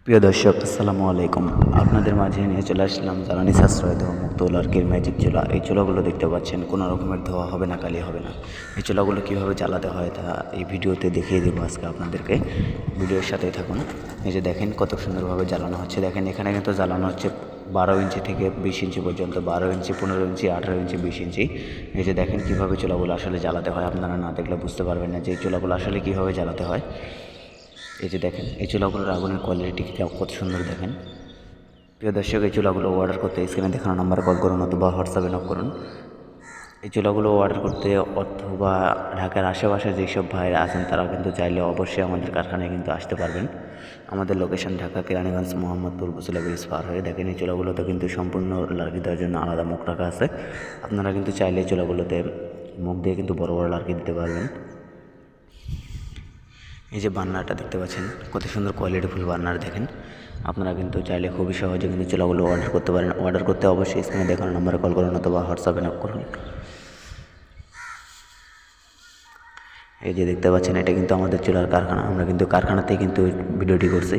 প্রিয় দর্শক, আসসালামু আলাইকুম। আপনাদের মাঝে নিয়ে চলে আসলাম জ্বালানি সাশ্রয় ধোয়া মুক্ত লার্কির ম্যাজিক চুলা। এই চুলাগুলো দেখতে পাচ্ছেন, কোনো রকমের ধোয়া হবে না, কালি হবে না। এই চুলাগুলো কীভাবে জ্বালাতে হয় তা এই ভিডিওতে দেখিয়ে দেবো আজকে আপনাদেরকে। ভিডিওর সাথেই থাকুন। এই যে দেখেন কত সুন্দরভাবে জ্বালানো হচ্ছে। দেখেন এখানে কিন্তু জ্বালানো হচ্ছে 12 ইঞ্চি থেকে 20 ইঞ্চি পর্যন্ত, 12 ইঞ্চি, 15 ইঞ্চি, 18 ইঞ্চি, 20 ইঞ্চি। এই যে দেখেন কীভাবে চুলাগুলো আসলে জ্বালাতে হয়। আপনারা না দেখলে বুঝতে পারবেন না যে এই চুলাগুলো আসলে কীভাবে জ্বালাতে হয়। এই যে দেখেন এই চুলাগুলোর আগুনের কোয়ালিটি কত সুন্দর দেখেন। প্রিয় দর্শক, এই চুলাগুলো অর্ডার করতে স্ক্রিনে দেখানো নাম্বারে কল করুন অথবা হোয়াটসঅ্যাপে নক করুন। এই চুলাগুলো অর্ডার করতে অথবা ঢাকার আশেপাশে যেসব ভাইরা আছেন তারা কিন্তু চাইলে অবশ্যই আমাদের কারখানায় কিন্তু আসতে পারবেন। আমাদের লোকেশন ঢাকা কেরানীগঞ্জ মোহাম্মদপুর বসুলা ব্রিজ পার হয়ে। দেখেন এই চুলাগুলোতে কিন্তু সম্পূর্ণ লার্কি দেওয়ার জন্য আলাদা মুখ রাখা আছে। আপনারা কিন্তু চাইলে এই চুলাগুলোতে মুখ দিয়ে কিন্তু বড় বড় লার্কি দিতে পারবেন। এই যে বার্নারটা দেখতে পাচ্ছেন, কত সুন্দর কোয়ালিটিফুল বার্নার দেখেন। আপনারা কিন্তু চাইলে খুবই সহজে কিন্তু চুলাগুলো অর্ডার করতে পারেন। অর্ডার করতে অবশ্যই স্ক্রিনে দেখানো নাম্বারে কল করুন অথবা হোয়াটসঅ্যাপে নক করুন। এই যে দেখতে পাচ্ছেন, এটা কিন্তু আমাদের চুলার কারখানা। আমরা কিন্তু কারখানাতেই কিন্তু ভিডিওটি করছি।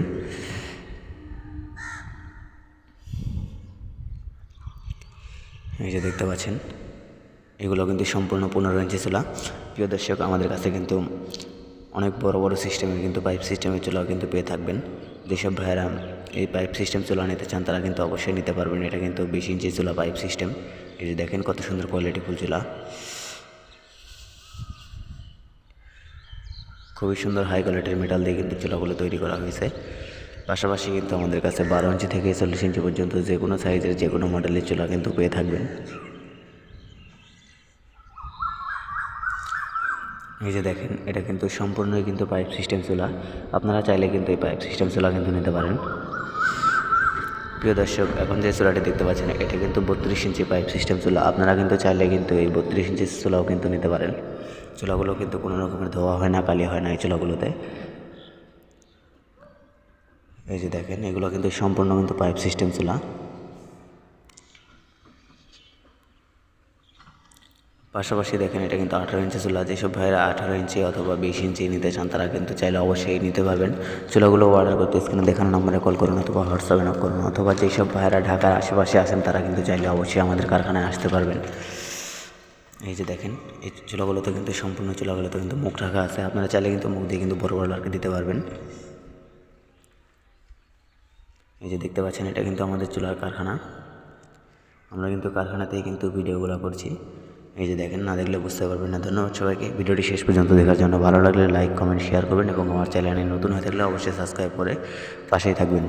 এই যে দেখতে পাচ্ছেন, এগুলো কিন্তু সম্পূর্ণ 15 ইঞ্চি চুলা। প্রিয় দর্শক, আমাদের কাছে কিন্তু অনেক বড় বড় সিস্টেমের কিন্তু পাইপ সিস্টেমের চুলাও কিন্তু পেয়ে থাকবেন। যেসব ভাইয়েরা এই পাইপ সিস্টেম চুলা নিতে চান তারা কিন্তু অবশ্যই নিতে পারবেন। এটা কিন্তু 20 ইঞ্চি চুলা পাইপ সিস্টেম। এই যে দেখেন কত সুন্দর কোয়ালিটিফুল চুলা, খুবই সুন্দর হাই কোয়ালিটির মেটাল দিয়ে কিন্তু চুলাগুলো তৈরি করা হয়েছে। পাশাপাশি কিন্তু আমাদের কাছে 12 ইঞ্চি থেকে 40 ইঞ্চি পর্যন্ত যে কোনো সাইজের যে কোনো মডেলের চুলা কিন্তু পেয়ে থাকবেন। এই যে দেখেন, এটা কিন্তু সম্পূর্ণই কিন্তু পাইপ সিস্টেম চুলা। আপনারা চাইলে কিন্তু এই পাইপ সিস্টেম চুলা কিন্তু নিতে পারেন। প্রিয় দর্শক, এখন যে চুলাটি দেখতে পাচ্ছেন এটা কিন্তু 32 ইঞ্চি পাইপ সিস্টেম চুলা। আপনারা কিন্তু চাইলে কিন্তু এই 32 ইঞ্চি চুলাও কিন্তু নিতে পারেন। চুলাগুলো কিন্তু কোনো রকমের ধোয়া হয় না, কালি হয় না এই চুলাগুলোতে। এই যে দেখেন, এগুলো কিন্তু সম্পূর্ণ কিন্তু পাইপ সিস্টেম চুলা। পাশাপাশি দেখেন, এটা কিন্তু 18 ইঞ্চি চুলা। যেসব ভাইয়েরা 18 ইঞ্চি অথবা 20 ইঞ্চি নিতে চান তারা কিন্তু চাইলে অবশ্যই নিতে পারবেন। চুলাগুলো অর্ডার করতে স্ক্রিনে দেখানো নম্বরে কল করুন অথবা হোয়াটসঅ্যাপে নক করুন। অথবা যেসব ভাইয়েরা ঢাকার আশেপাশে আছেন তারা কিন্তু চাইলে অবশ্যই আমাদের কারখানায় আসতে পারবেন। এই যে দেখেন, এই চুলাগুলোতে কিন্তু সম্পূর্ণ চুলাগুলোতে কিন্তু মুখ রাখা আছে। আপনারা চাইলে কিন্তু মুখ দিয়ে কিন্তু বড় বড় লার্কি দিতে পারবেন। এই যে দেখতে পাচ্ছেন, এটা কিন্তু আমাদের চুলার কারখানা। আমরা কিন্তু কারখানাতেই কিন্তু ভিডিওগুলো করছি। এই যে দেখেন, না দেখলে বুঝতে পারবেন না। ধন্যবাদ সবাইকে ভিডিওটি শেষ পর্যন্ত দেখার জন্য। ভালো লাগলে লাইক, কমেন্ট, শেয়ার করবেন এবং আমার চ্যানেলে নতুন হয়ে থাকলে অবশ্যই সাবস্ক্রাইব করে পাশেই থাকবেন।